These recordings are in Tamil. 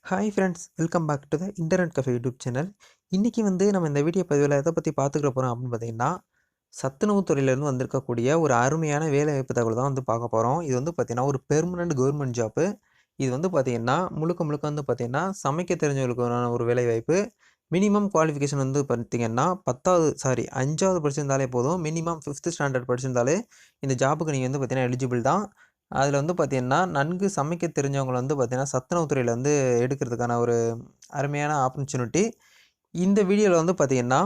Hi friends, welcome back to the internet cafe YouTube channel. இன்றைக்கி நம்ம இந்த வீடியோ பதிவில் எதை பற்றி பார்த்துக்கிற போகிறோம் அப்படின்னு பார்த்தீங்கன்னா, சத்துணவு துறையிலேருந்து வந்திருக்கக்கூடிய ஒரு அருமையான வேலைவாய்ப்பு தகவல் தான் பார்க்க போகிறோம். இது பார்த்தீங்கன்னா ஒரு பெர்மனன்ட் கவர்மெண்ட் ஜாப்பு. இது பார்த்தீங்கன்னா முழுக்க முழுக்க பார்த்தீங்கன்னா சமைக்க தெரிஞ்சவங்களுக்கான ஒரு வேலைவாய்ப்பு. மினிமம் குவாலிஃபிகேஷன் பார்த்தீங்கன்னா 5வது படிச்சிருந்தாலே போதும். மினிமம் 5th ஸ்டாண்டர்ட் படிச்சிருந்தாலே இந்த ஜாப்புக்கு நீங்கள் பார்த்தீங்கன்னா எலிஜிபிள் தான். அதில் பார்த்தீங்கன்னா, நன்கு சமைக்க தெரிஞ்சவங்கள பார்த்தீங்கன்னா, சத்துணவு துறையில எடுக்கிறதுக்கான ஒரு அருமையான ஆப்பர்ச்சுனிட்டி. இந்த வீடியோவில் பார்த்தீங்கன்னா,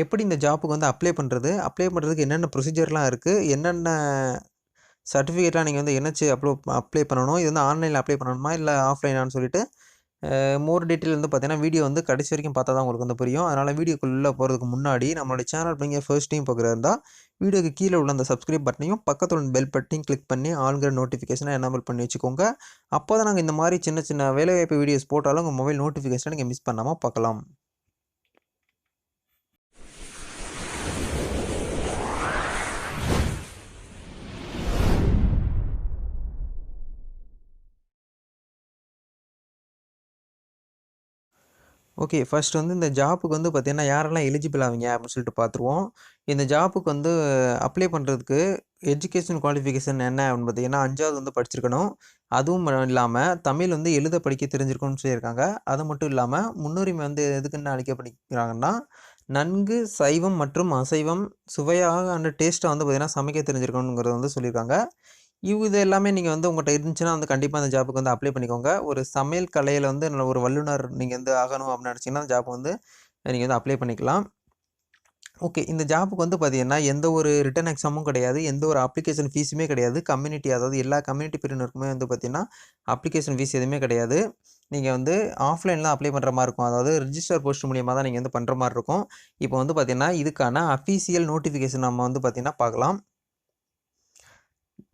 எப்படி இந்த ஜாப்புக்கு அப்ளை பண்ணுறது? அப்ளை பண்ணுறதுக்கு என்னென்ன ப்ரொசீஜர்லாம் இருக்குது? என்னென்ன சர்டிஃபிகேட்லாம் நீங்கள் இணைச்சு அப்ளை பண்ணணும்? இது ஆன்லைனில் அப்ளை பண்ணணுமா? இல்லை ஆஃப்லைனான்னு சொல்லிட்டு மோர் டீட்டெயில் பார்த்தீங்கன்னா, வீடியோ கடைசி வரைக்கும் பார்த்தா தான் உங்களுக்கு புரியும். அதனால் வீடியோக்குள்ளே போகிறதுக்கு முன்னாடி நம்மளுடைய சேனல் நீங்கள் ஃபர்ஸ்ட் டைம் பார்க்குறதா இருந்தால், வீடியோக்கு கீழே உள்ள அந்த சப்ஸ்கிரைப் பட்டனையும் பக்கத்தில் உள்ள பெல் பட்டனையும் கிளிக் பண்ணி ஆல்கிற நோட்டிஃபிகேஷனை எனேபிள் பண்ணி வச்சுக்கோங்க. அப்போ தான் நாங்கள் இந்த மாதிரி சின்ன சின்ன வேலைவாய்ப்பு வீடியோஸ் போட்டாலும் உங்கள் மொபைல் நோட்டிஃபிகேஷனை நீங்கள் மிஸ் பண்ணாமல் பார்க்கலாம். ஓகே. ஃபர்ஸ்ட் இந்த ஜாப்புக்கு பார்த்தீங்கன்னா, யாரெல்லாம் எலிஜிபிள் ஆவீங்க அப்படின்னு சொல்லிட்டு பார்த்துருவோம். இந்த ஜாப்புக்கு அப்ளை பண்ணுறதுக்கு எஜுகேஷன் குவாலிஃபிகேஷன் என்ன அப்படின்னு பார்த்தீங்கன்னா, 5வது படிச்சிருக்கணும். அதுவும் இல்லாமல் தமிழ் எழுத படிக்க தெரிஞ்சிருக்கணும்னு சொல்லியிருக்காங்க. அது மட்டும் இல்லாமல் முன்னுரிமை எதுக்குன்னு அளிக்கப்படுகிறாங்கன்னா, நன்கு சைவம் மற்றும் அசைவம் சுவையாக அண்ட் டேஸ்ட்டாக பார்த்தீங்கன்னா சமைக்க தெரிஞ்சிருக்கணுங்கிறத சொல்லியிருக்காங்க. இது எல்லாமே நீங்கள் உங்கள்கிட்ட இருந்துச்சுன்னா கண்டிப்பாக அந்த ஜாப்புக்கு அப்ளை பண்ணிக்கோங்க. ஒரு சமையல் கலையில் நல்ல ஒரு வல்லுனர் நீங்கள் ஆகணும் அப்படின்னு நினச்சிங்கன்னா, அந்த ஜாப் நீங்கள் அப்ளை பண்ணிக்கலாம். ஓகே. இந்த ஜாப்புக்கு பார்த்தீங்கன்னா, எந்த ஒரு ரிட்டன் எக்ஸாமும் கிடையாது. எந்த ஒரு அப்ளிகேஷன் ஃபீஸுமே கிடையாது. கம்யூனிட்டி அதாவது எல்லா கம்யூனிட்டி பிரிவினருக்குமே பார்த்தீங்கன்னா, அப்ளிகேஷன் ஃபீஸ் எதுவுமே கிடையாது. நீங்கள் ஆஃப்லைனில் அப்ளை பண்ணுற மாதிரி இருக்கும். அதாவது ரிஜிஸ்டர் போஸ்ட் மூலியமாக தான் நீங்கள் பண்ணுற மாதிரி இருக்கும். இப்போ பார்த்தீங்கன்னா, இதுக்கான அஃபீஷியல் நோட்டிஃபிகேஷன் நம்ம பார்த்தீங்கன்னா பார்க்கலாம்.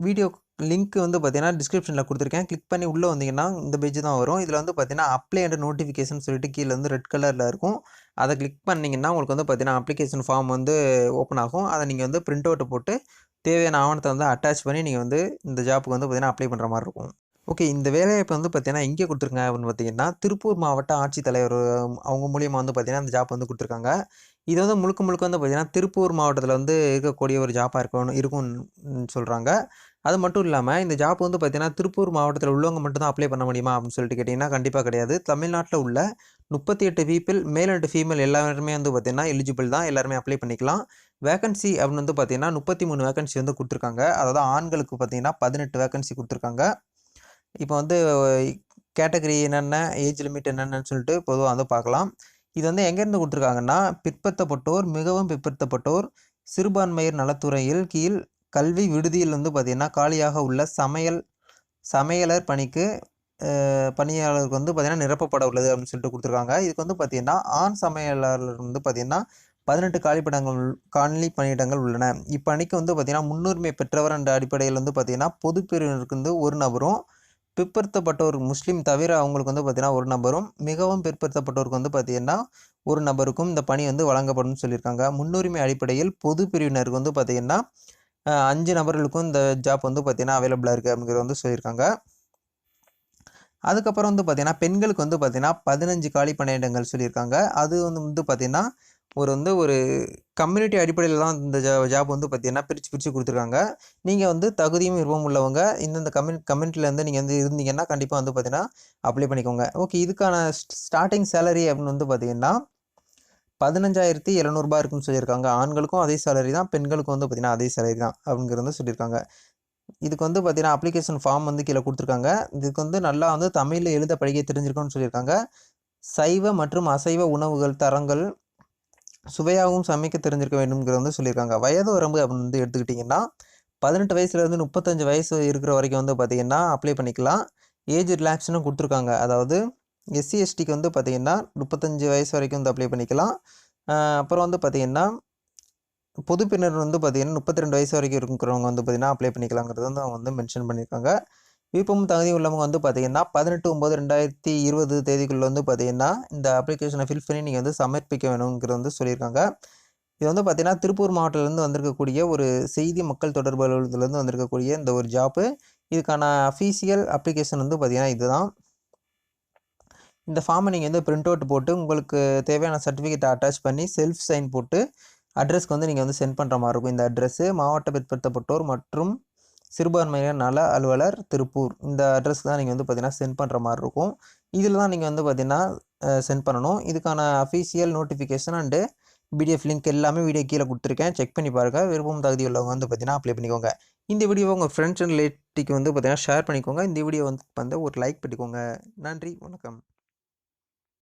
வீடியோ லிங்க் பார்த்தீங்கன்னா, டிஸ்கிரிப்ஷனில் கொடுத்துருக்கேன். கிளிக் பண்ணி உள்ளே வந்தீங்கன்னா, இந்த பேஜ் தான் வரும். இதில் பார்த்தீங்கன்னா, அப்ளை அண்ட் நோட்டிஃபிகேஷன் சொல்லிட்டு கீழே ரெட் கலரில் இருக்கும். அதை கிளிக் பண்ணிங்கன்னா, உங்களுக்கு பார்த்தீங்கன்னா, அப்ளிகேஷன் ஃபார்ம் ஓப்பன் ஆகும். அதை நீங்கள் பிரிண்ட் அவுட் போட்டு தேவையான ஆவணத்தை அட்டாச் பண்ணி நீங்கள் இந்த ஜாப்புக்கு பார்த்தீங்கன்னா, அப்ளை பண்ணுற மாதிரி இருக்கும். ஓகே. இந்த வேலைவாய்ப்பு பார்த்தீங்கன்னா, எங்கே கொடுத்துருக்காங்க அப்படின்னு பார்த்தீங்கன்னா, திருப்பூர் மாவட்ட ஆட்சித்தலைவர் அவங்க மூலியமாக பார்த்தீங்கன்னா, அந்த ஜாப் கொடுத்துருக்காங்க. இது முழுக்க முழுக்க பார்த்தீங்கன்னா, திருப்பூர் மாவட்டத்தில் இருக்கக்கூடிய ஒரு ஜாப்பாக இருக்கும்னு சொல்கிறாங்க. அது மட்டும் இல்லாமல் இந்த ஜாப் பார்த்தீங்கன்னா, திருப்பூர் மாவட்டத்தில் உள்ளவங்க மட்டும் தான் அப்ளை பண்ண முடியுமா அப்படின்னு சொல்லிட்டு கேட்டிங்கன்னா, கண்டிப்பாக கிடையாது. தமிழ்நாட்டில் உள்ள 38 பீப்பிள் மேல் அண்ட் ஃபீமேல் எல்லாருமே பார்த்தீங்கன்னா எலிஜிபிள் தான். எல்லாருமே அப்ளை பண்ணிக்கலாம். வேகன்சி அப்படின்னு பார்த்தீங்கன்னா 33 வேகன்சி கொடுத்துருக்காங்க. அதாவது ஆண்களுக்கு பார்த்தீங்கன்னா 18 வேகன்சி கொடுத்துருக்காங்க. இப்போ கேட்டகரி என்னென்ன, ஏஜ் லிமிட் என்னென்னு சொல்லிட்டு பொதுவாக பார்க்கலாம். இது எங்கேருந்து கொடுத்துருக்காங்கன்னா, பிற்படுத்தப்பட்டோர், மிகவும் பிற்படுத்தப்பட்டோர், சிறுபான்மையர் நலத்துறையில் கீழ் கல்வி விடுதியில் பார்த்தீங்கன்னா, காலியாக உள்ள சமையலர் பணிக்கு பணியாளருக்கு பார்த்தீங்கன்னா நிரப்பப்பட உள்ளது அப்படின்னு சொல்லிட்டு கொடுத்துருக்காங்க. இதுக்கு பார்த்தீங்கன்னா, ஆண் சமையலாளர் பார்த்தீங்கன்னா 18 காலி பணியிடங்கள் உள்ளன. இப்பணிக்கு பார்த்தீங்கன்னா, முன்னுரிமை பெற்றவர் என்ற அடிப்படையில் பார்த்தீங்கன்னா, பொது பிரிவினருக்கு ஒரு நபரும், பிற்படுத்தப்பட்டோர் முஸ்லீம் தவிர அவங்களுக்கு பார்த்தீங்கன்னா ஒரு நபரும், மிகவும் பிற்படுத்தப்பட்டோருக்கு பார்த்தீங்கன்னா ஒரு நபருக்கும் இந்த பணி வழங்கப்படும் சொல்லியிருக்காங்க. முன்னுரிமை அடிப்படையில் பொது பிரிவினருக்கு பார்த்தீங்கன்னா 5 நபர்களுக்கும் இந்த ஜாப் பார்த்தீங்கன்னா அவைலபிளாக இருக்குது அப்படிங்கிறது சொல்லியிருக்காங்க. அதுக்கப்புறம் பார்த்தீங்கன்னா, பெண்களுக்கு பார்த்தீங்கன்னா 15 காலி பணியிடங்கள் சொல்லியிருக்காங்க. அது பார்த்தீங்கன்னா ஒரு கம்யூனிட்டி அடிப்படையில் தான் இந்த ஜாப் பார்த்தீங்கன்னா பிரித்து கொடுத்துருக்காங்க. நீங்கள் தகுதியும் விருப்பம் உள்ளவங்க இந்தந்த கம்யூனிட்டியில் நீங்கள் இருந்தீங்கன்னா கண்டிப்பாக பார்த்தீங்கன்னா அப்ளை பண்ணிக்கோங்க. ஓகே. இதுக்கான ஸ்டார்டிங் சேலரி அப்படின்னு பார்த்தீங்கன்னா 15,700 ரூபாய் இருக்குன்னு சொல்லியிருக்காங்க. ஆண்களுக்கும் அதே சேலரி தான், பெண்களுக்கும் பார்த்தீங்கன்னா அதே சேலரி தான் அப்படிங்கிறது சொல்லியிருக்காங்க. இதுக்கு பார்த்தீங்கன்னா அப்ளிகேஷன் ஃபார்ம் கீழே கொடுத்துருக்காங்க. இதுக்கு நல்லா தமிழில் எழுத படிக்க தெரிஞ்சிருக்கும்னு சொல்லியிருக்காங்க. சைவ மற்றும் அசைவ உணவுகள் தரங்கள் சுவையாகவும் சமைக்க தெரிஞ்சிருக்க வேண்டும்ங்கிறது சொல்லியிருக்காங்க. வயது வரம்பு அப்படின்னு எடுத்துக்கிட்டிங்கன்னா 18 வயசுலேருந்து 35 வயசு இருக்கிற வரைக்கும் பார்த்தீங்கன்னா அப்ளை பண்ணிக்கலாம். ஏஜ் ரிலாக்ஷனும் கொடுத்துருக்காங்க. அதாவது எஸ்சி எஸ்டிக்கு பார்த்தீங்கன்னா 35 வயசு வரைக்கும் அப்ளை பண்ணிக்கலாம். அப்புறம் பார்த்தீங்கன்னா பொதுப்பினர் பார்த்தீங்கன்னா 32 வயசு வரைக்கும் இருக்கிறவங்க பார்த்தீங்கன்னா அப்ளை பண்ணிக்கலாங்கிறது அவங்க மென்ஷன் பண்ணியிருக்காங்க. விருப்பமும் தகுதி உள்ளவங்க பார்த்தீங்கன்னா 18/9/2020 தேதிக்குள்ளே பார்த்தீங்கன்னா இந்த அப்ளிகேஷனை ஃபில் பண்ணி நீங்கள் சமர்ப்பிக்க வேணுங்கிறது சொல்லியிருக்காங்க. இது பார்த்தீங்கன்னா திருப்பூர் மாவட்டத்திலேருந்து வந்திருக்கக்கூடிய ஒரு செய்தி மக்கள் தொடர்பு அலுவலகத்திலேருந்து வந்திருக்கக்கூடிய இந்த ஒரு ஜாப்பு. இதுக்கான அஃபீஷியல் அப்ளிகேஷன் பார்த்தீங்கன்னா இதுதான். இந்த ஃபார்மை நீங்கள் வந்து பிரிண்ட் அவுட் போட்டு உங்களுக்கு தேவையான சர்டிஃபிகேட்டை அட்டாச் பண்ணி செல்ஃப் சைன் போட்டு அட்ரஸ்க்கு வந்து நீங்கள் வந்து சென்ட் பண்ணுற மாதிரி இருக்கும். இந்த அட்ரஸ்ஸு மாவட்ட பிற்படுத்தப்பட்டோர் மற்றும் சிறுபான்மையினர் நல அலுவலர் திருப்பூர். இந்த அட்ரஸ்க்கு தான் நீங்கள் வந்து பார்த்தீங்கன்னா சென்ட் பண்ணுற மாதிரி இருக்கும். இதில் தான் நீங்கள் வந்து பார்த்தீங்கன்னா சென்ட் பண்ணணும். இதுக்கான official notification and PDF link எல்லாமே வீடியோ கீழே கொடுத்துருக்கேன். செக் பண்ணி பாருங்கள். விருப்பம் தகுதி உள்ளவங்க வந்து பார்த்தீங்கன்னா அப்ளை பண்ணிக்கோங்க. இந்த வீடியோவை உங்கள் ஃப்ரெண்ட்ஸ் அண்ட் ரிலேட்டிவ்க்கு வந்து பார்த்தீங்கன்னா ஷேர் பண்ணிக்கோங்க. இந்த வீடியோ வந்து ஒரு லைக் பண்ணிக்கோங்க. நன்றி, வணக்கம்.